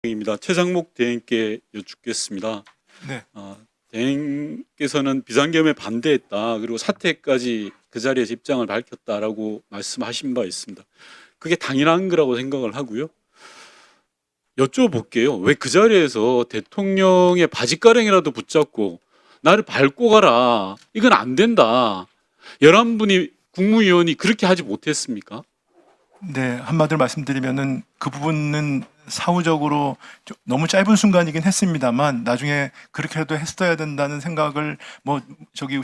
입니다. 최상목 대행께 여쭙겠습니다. 네. 대행께서는 비상계엄에 반대했다. 그리고 사퇴까지 그 자리에서 입장을 밝혔다라고 말씀하신 바 있습니다. 그게 당연한 거라고 생각을 하고요. 여쭤볼게요. 왜 그 자리에서 대통령의 바짓가랑이라도 붙잡고 나를 밟고 가라. 이건 안 된다. 11분이 국무위원이 그렇게 하지 못했습니까? 네, 한마디로 말씀드리면은 그 부분은 사후적으로 너무 짧은 순간이긴 했습니다만 나중에 그렇게라도 했어야 된다는 생각을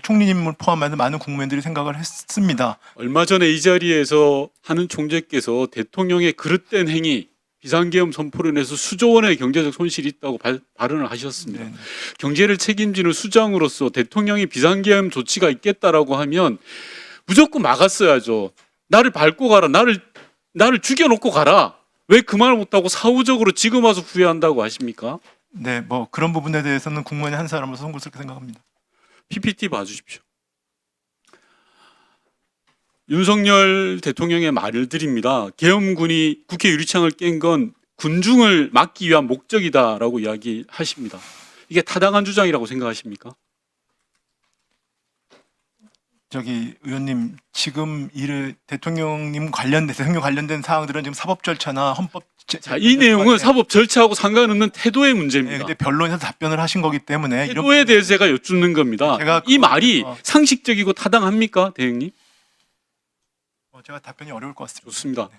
총리님을 포함해서 많은 국무위원들이 생각을 했습니다. 얼마 전에 이 자리에서 하는 총재께서 대통령의 그릇된 행위, 비상계엄 선포로 인해서 수조 원의 경제적 손실이 있다고 발언을 하셨습니다. 네. 경제를 책임지는 수장으로서 대통령이 비상계엄 조치가 있겠다라고 하면 무조건 막았어야죠. 나를 밟고 가라, 나를 죽여놓고 가라. 왜 그 말 못하고 사후적으로 지금 와서 후회한다고 하십니까? 네, 그런 부분에 대해서는 국무원의 한 사람으로서 송구스럽게 생각합니다. PPT 봐주십시오. 윤석열 대통령의 말들입니다. 계엄군이 국회 유리창을 깬 건 군중을 막기 위한 목적이다라고 이야기하십니다. 이게 타당한 주장이라고 생각하십니까? 의원님, 지금 대통령 관련된 사항들은 지금 사법 절차나 헌법 자, 이 내용은 사법 절차하고 상관없는 태도의 문제입니다. 근데 변론에서 답변을 하신 거기 때문에 태도에 대해서 제가 여쭙는 겁니다. 이 말이 상식적이고 타당합니까, 대행님? 제가 답변이 어려울 것 같습니다. 좋습니다.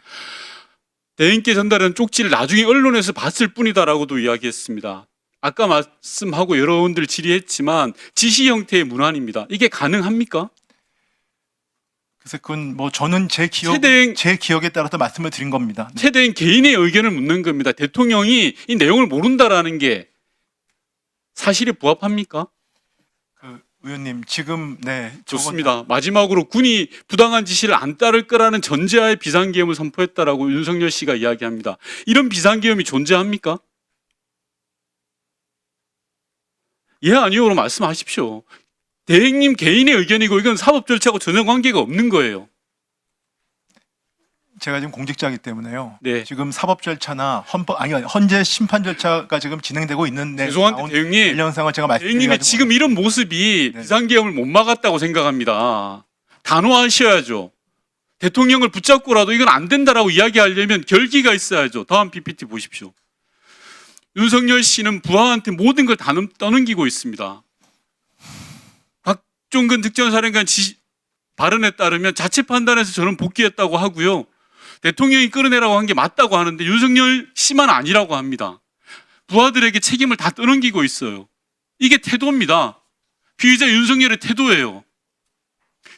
대행께 전달한 쪽지를 나중에 언론에서 봤을 뿐이다라고도 이야기했습니다. 아까 말씀하고 여러분들 질의했지만 지시 형태의 문안입니다. 이게 가능합니까? 그래서 그건 저는 제 기억에 따라서 말씀을 드린 겁니다. 네. 최대행 개인의 의견을 묻는 겁니다. 대통령이 이 내용을 모른다라는 게 사실에 부합합니까? 의원님, 지금 좋습니다. 마지막으로 군이 부당한 지시를 안 따를 거라는 전제하에 비상계엄을 선포했다라고 윤석열 씨가 이야기합니다. 이런 비상계엄이 존재합니까? 예, 아니요로 말씀하십시오. 대행님 개인의 의견이고 이건 사법 절차하고 전혀 관계가 없는 거예요. 제가 지금 공직자이기 때문에요. 네. 지금 사법 절차나 헌재 심판 절차가 지금 진행되고 있는데 죄송한데 대행님, 관련상을 제가 말씀드리면 대행님의 지금 이런 모습이 네. 비상계엄을 못 막았다고 생각합니다. 단호하셔야죠. 대통령을 붙잡고라도 이건 안 된다라고 이야기하려면 결기가 있어야죠. 다음 PPT 보십시오. 윤석열 씨는 부하한테 모든 걸 다 떠넘기고 있습니다. 박종근 특전사령관 발언에 따르면 자체 판단해서 저는 복귀했다고 하고요. 대통령이 끌어내라고 한 게 맞다고 하는데 윤석열 씨만 아니라고 합니다. 부하들에게 책임을 다 떠넘기고 있어요. 이게 태도입니다. 피의자 윤석열의 태도예요.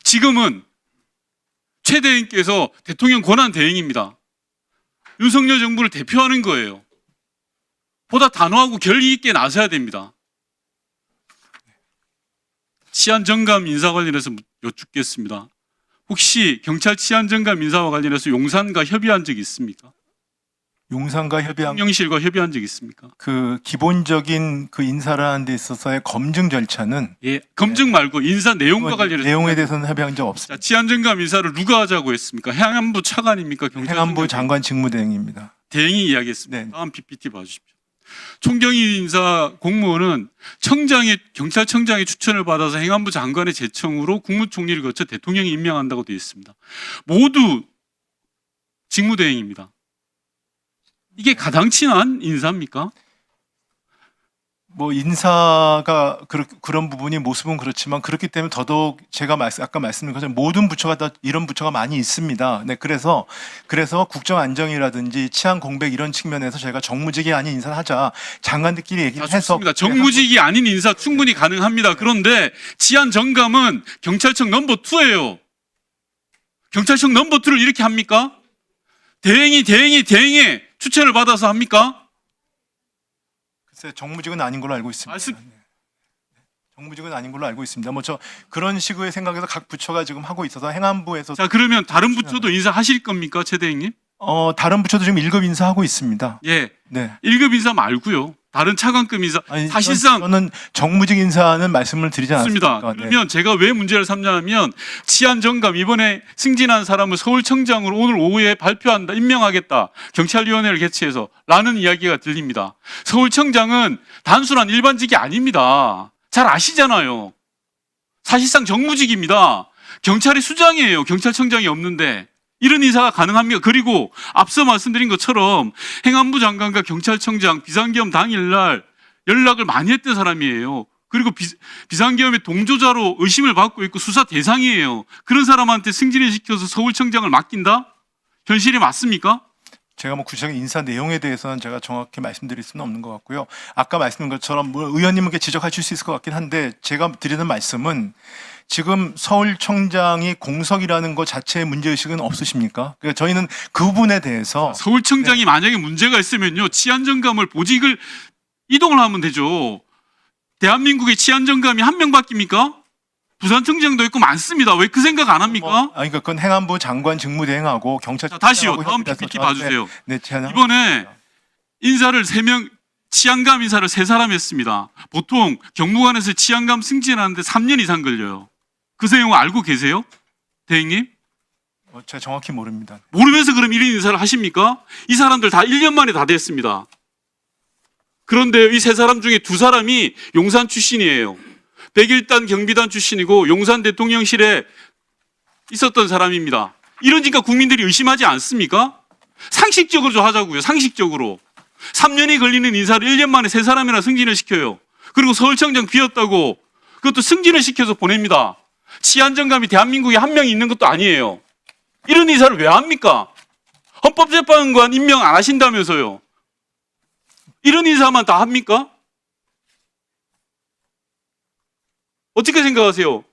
지금은 최 대행께서 대통령 권한 대행입니다. 윤석열 정부를 대표하는 거예요. 보다 단호하고 결의 있게 나서야 됩니다. 치안정감 인사 관련해서 여쭙겠습니다. 혹시 경찰 치안정감 인사와 관련해서 용산과 협의한 적이 있습니까? 용산과 협의한 대통령실과 협의한 적이 있습니까? 기본적인 인사를 하는 데 있어서의 검증 절차는 검증 말고 인사 내용과 관련해서 내용에 대해서는 협의한 적 없습니다. 자, 치안정감 인사를 누가 하자고 했습니까? 행안부 차관입니까? 행안부 장관 직무대행입니다. 대행이 이야기했습니다. 네. 다음 PPT 봐주십시오. 총경위 인사 공무원은 경찰청장의 추천을 받아서 행안부 장관의 제청으로 국무총리를 거쳐 대통령이 임명한다고 되어 있습니다. 모두 직무대행입니다. 이게 가당치한 인사입니까? 인사가 그런 부분이 모습은 그렇지만 그렇기 때문에 더더욱 제가 아까 말씀드린 것처럼 모든 부처가 다 이런 부처가 많이 있습니다. 네, 그래서 국정안정이라든지 치안 공백 이런 측면에서 저희가 정무직이 아닌 인사를 하자 장관들끼리 얘기를 해서 좋습니다. 정무직이 아닌 인사 충분히 가능합니다. 그런데 치안 정감은 경찰청 넘버 2예요. 경찰청 넘버 2를 이렇게 합니까? 대행의 추천을 받아서 합니까? 글쎄, 정무직은 아닌 걸로 알고 있습니다. 정무직은 아닌 걸로 알고 있습니다. 그런 식의 생각에서 각 부처가 지금 하고 있어서 행안부에서 자, 그러면 다른 부처도 인사하실 겁니까, 최 대행님? 다른 부처도 지금 1급 인사하고 있습니다. 예, 네. 1급 인사 말고요. 다른 차관급 인사. 아니, 사실상 저는 정무직 인사는 말씀을 드리지 맞습니다. 않았습니까? 네. 그러면 제가 왜 문제를 삼냐면 치안정감 이번에 승진한 사람을 서울청장으로 오늘 오후에 발표한다, 임명하겠다, 경찰위원회를 개최해서 라는 이야기가 들립니다. 서울청장은 단순한 일반직이 아닙니다. 잘 아시잖아요. 사실상 정무직입니다. 경찰이 수장이에요. 경찰청장이 없는데 이런 인사가 가능합니까? 그리고 앞서 말씀드린 것처럼 행안부 장관과 경찰청장 비상계엄 당일날 연락을 많이 했던 사람이에요. 그리고 비상계엄의 동조자로 의심을 받고 있고 수사 대상이에요. 그런 사람한테 승진을 시켜서 서울청장을 맡긴다? 현실이 맞습니까? 제가 뭐 구체적인 인사 내용에 대해서는 제가 정확히 말씀드릴 수는 없는 것 같고요. 아까 말씀드린 것처럼 뭐 의원님께 지적하실 수 있을 것 같긴 한데 제가 드리는 말씀은 지금 서울청장이 공석이라는 것 자체의 문제의식은 없으십니까? 그러니까 저희는 그 부분에 대해서 서울청장이 만약에 문제가 있으면요, 치안정감을 보직을 이동을 하면 되죠. 대한민국의 치안정감이 한 명 바뀝니까? 부산청장도 있고 많습니다. 왜 그 생각 안 합니까? 그러니까 그건 행안부 장관 직무대행하고 경찰. 자, 다시요. 다음 PPT 봐주세요. 네, 제가 이번에 인사를 3명, 치안감 인사를 3사람 했습니다. 보통 경무관에서 치안감 승진하는데 3년 이상 걸려요. 그 내용 알고 계세요? 대행님? 제가 정확히 모릅니다. 모르면서 그럼 1인 인사를 하십니까? 이 사람들 다 1년 만에 다 됐습니다. 그런데 이 3사람 중에 2사람이 용산 출신이에요. 101단 경비단 출신이고 용산 대통령실에 있었던 사람입니다. 이러니까 국민들이 의심하지 않습니까? 상식적으로 좀 하자고요. 상식적으로. 3년이 걸리는 인사를 1년 만에 3사람이나 승진을 시켜요. 그리고 서울청장 비었다고 그것도 승진을 시켜서 보냅니다. 치안정감이 대한민국에 한 명 있는 것도 아니에요. 이런 인사를 왜 합니까? 헌법재판관 임명 안 하신다면서요. 이런 인사만 다 합니까? 어떻게 생각하세요?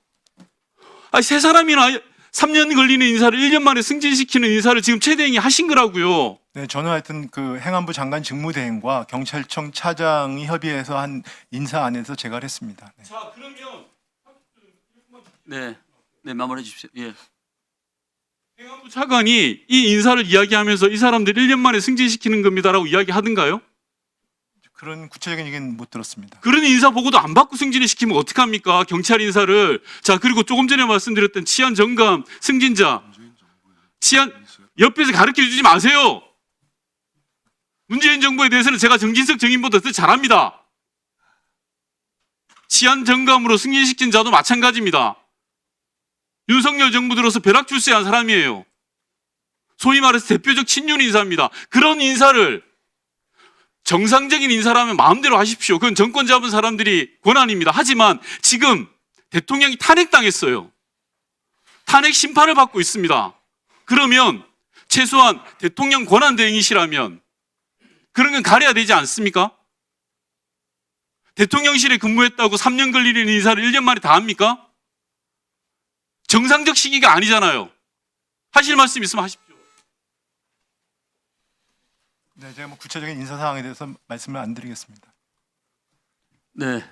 아니, 3사람이나 3년 걸리는 인사를 1년 만에 승진시키는 인사를 지금 최대행이 하신 거라고요. 네, 저는 하여튼 그 행안부 장관 직무대행과 경찰청 차장이 협의해서 한 인사 안에서 제가 했습니다. 네. 자, 그러면 네, 마무리해 주십시오. 예. 행안부 차관이 이 인사를 이야기하면서 이 사람들 1년 만에 승진시키는 겁니다라고 이야기하던가요? 그런 구체적인 얘기는 못 들었습니다. 그런 인사 보고도 안 받고 승진을 시키면 어떡합니까? 경찰 인사를. 자, 그리고 조금 전에 말씀드렸던 치안 정감 승진자. 치안 옆에서 가르쳐 주지 마세요. 문재인 정부에 대해서는 제가 정진석 정인보다 더 잘합니다. 치안 정감으로 승진시킨 자도 마찬가지입니다. 윤석열 정부 들어서 벼락 출세한 사람이에요. 소위 말해서 대표적 친윤 인사입니다. 그런 인사를 정상적인 인사라면 마음대로 하십시오. 그건 정권 잡은 사람들이 권한입니다. 하지만 지금 대통령이 탄핵당했어요. 탄핵 심판을 받고 있습니다. 그러면 최소한 대통령 권한 대행이시라면 그런 건 가려야 되지 않습니까? 대통령실에 근무했다고 3년 걸리는 인사를 1년 만에 다 합니까? 정상적 시기가 아니잖아요. 하실 말씀 있으면 하십시오. 네, 제가 뭐 구체적인 인사 사항에 대해서 말씀을 안 드리겠습니다. 네.